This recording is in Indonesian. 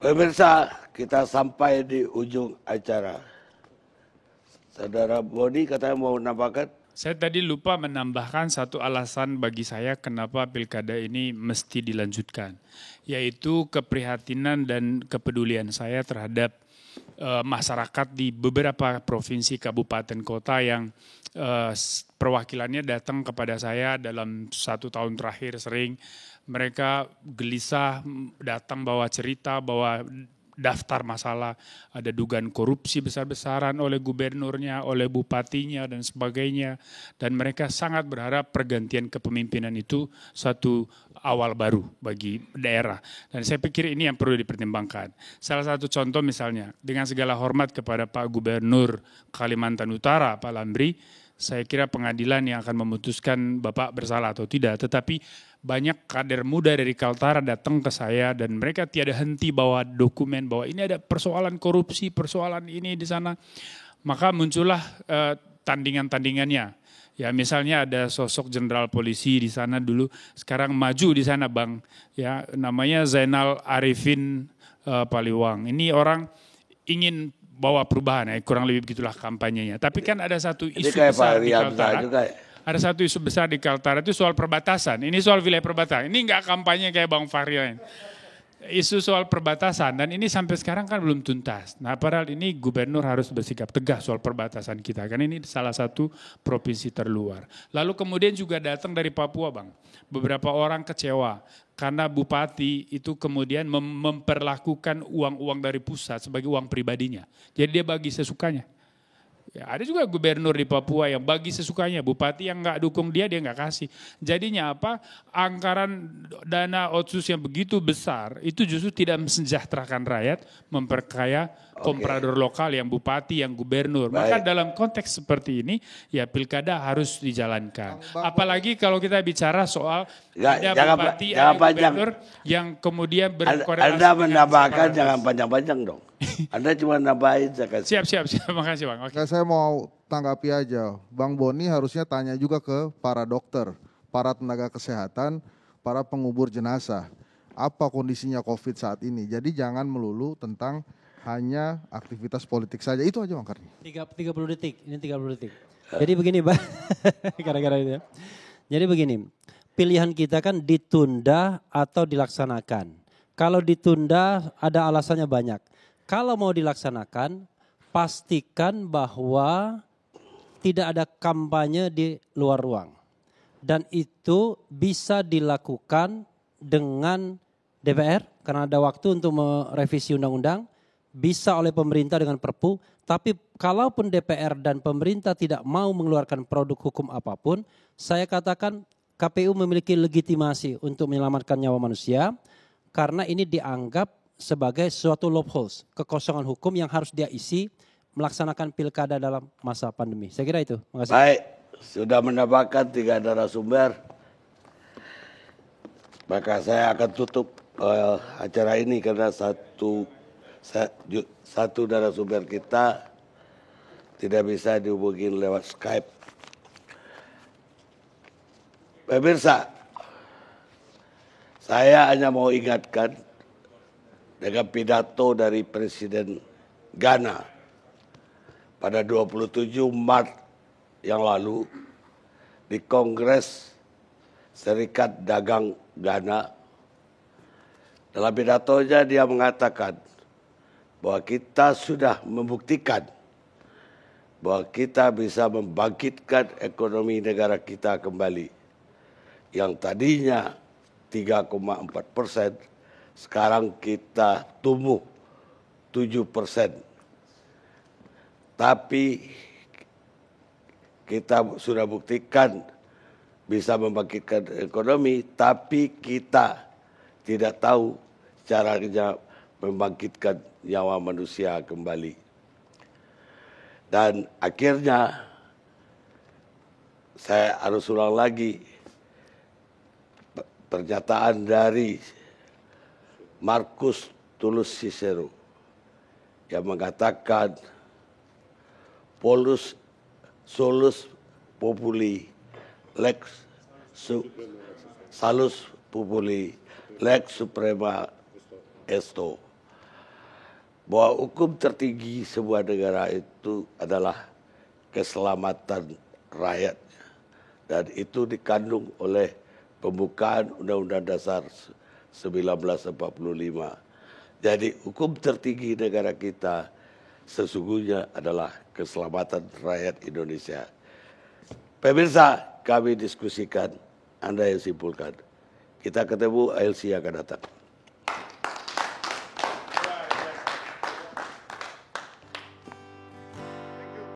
Pemirsa, kita sampai di ujung acara. Saudara Boni katanya mau menambahkan? Saya tadi lupa menambahkan satu alasan bagi saya kenapa pilkada ini mesti dilanjutkan, yaitu keprihatinan dan kepedulian saya terhadap masyarakat di beberapa provinsi, kabupaten, kota yang perwakilannya datang kepada saya dalam 1 tahun terakhir sering. Mereka gelisah datang bawa cerita, bawa daftar masalah, ada dugaan korupsi besar-besaran oleh gubernurnya, oleh bupatinya dan sebagainya. Dan mereka sangat berharap pergantian kepemimpinan itu satu awal baru bagi daerah. Dan saya pikir ini yang perlu dipertimbangkan. Salah satu contoh misalnya, dengan segala hormat kepada Pak Gubernur Kalimantan Utara, Pak Lamri, saya kira pengadilan yang akan memutuskan Bapak bersalah atau tidak. Tetapi banyak kader muda dari Kaltara datang ke saya dan mereka tiada henti bawa dokumen bahwa ini ada persoalan korupsi, persoalan ini di sana. Maka muncullah tandingan-tandingannya. Ya misalnya ada sosok jenderal polisi di sana dulu, sekarang maju di sana Bang. Ya namanya Zainal Arifin Paliwang. Ini orang ingin bawa perubahan, ya kurang lebih begitulah kampanyenya. Tapi kan ada satu isu besar di Kaltara. Ada satu isu besar di Kaltara itu soal perbatasan. Ini soal wilayah perbatasan. Ini enggak kampanye kayak Bang Fahri lain. Isu soal perbatasan dan ini sampai sekarang kan belum tuntas. Nah padahal ini gubernur harus bersikap tegas soal perbatasan kita. Kan ini salah satu provinsi terluar. Lalu kemudian juga datang dari Papua Bang. Beberapa orang kecewa karena bupati itu kemudian memperlakukan uang-uang dari pusat sebagai uang pribadinya. Jadi dia bagi sesukanya. Ya, ada juga gubernur di Papua yang bagi sesukanya, bupati yang nggak dukung dia nggak kasih. Jadinya apa? Anggaran dana otsus yang begitu besar itu justru tidak mensejahterakan rakyat, memperkaya komprador lokal yang bupati, yang gubernur. Maka dalam konteks seperti ini, ya pilkada harus dijalankan. Apalagi kalau kita bicara soal ada bupati, ada gubernur yang kemudian berkorelasi. Anda menambahkan jangan panjang-panjang dong. Anda cuma nambahin. Siap. Makasih Bang. Okay. Saya mau tanggapi aja. Bang Boni harusnya tanya juga ke para dokter, para tenaga kesehatan, para pengubur jenazah. Apa kondisinya COVID saat ini? Jadi jangan melulu tentang hanya aktivitas politik saja. Itu aja Bang Karni. 30 detik, ini 30 detik. Jadi begini Bang, gara-gara itu ya. Jadi begini, pilihan kita kan ditunda atau dilaksanakan. Kalau ditunda ada alasannya banyak. Kalau mau dilaksanakan, pastikan bahwa tidak ada kampanye di luar ruang. Dan itu bisa dilakukan dengan DPR, karena ada waktu untuk merevisi undang-undang, bisa oleh pemerintah dengan Perpu, tapi kalaupun DPR dan pemerintah tidak mau mengeluarkan produk hukum apapun, saya katakan KPU memiliki legitimasi untuk menyelamatkan nyawa manusia, karena ini dianggap sebagai suatu loopholes, kekosongan hukum yang harus dia isi melaksanakan pilkada dalam masa pandemi. Saya kira itu. Makasih. Baik, sudah menambahkan 3 narasumber. Maka saya akan tutup acara ini karena satu narasumber kita tidak bisa dihubungi lewat Skype. Pemirsa, saya hanya mau ingatkan dengan pidato dari Presiden Ghana pada 27 Maret yang lalu di Kongres Serikat Dagang Ghana. Dalam pidatonya dia mengatakan bahwa kita sudah membuktikan bahwa kita bisa membangkitkan ekonomi negara kita kembali. Yang tadinya 3,4%, sekarang kita tumbuh 7%. Tapi kita sudah buktikan bisa membangkitkan ekonomi, tapi kita tidak tahu caranya membangkitkan nyawa manusia kembali. Dan akhirnya saya harus ulang lagi pernyataan dari Marcus Tulus Cicero yang mengatakan polus solus populi lex salus populi lex suprema esto. bahwa hukum tertinggi sebuah negara itu adalah keselamatan rakyatnya. Dan itu dikandung oleh pembukaan Undang-Undang Dasar 1945. Jadi hukum tertinggi negara kita sesungguhnya adalah keselamatan rakyat Indonesia. Pemirsa, kami diskusikan, Anda yang simpulkan. Kita ketemu ALC yang akan datang.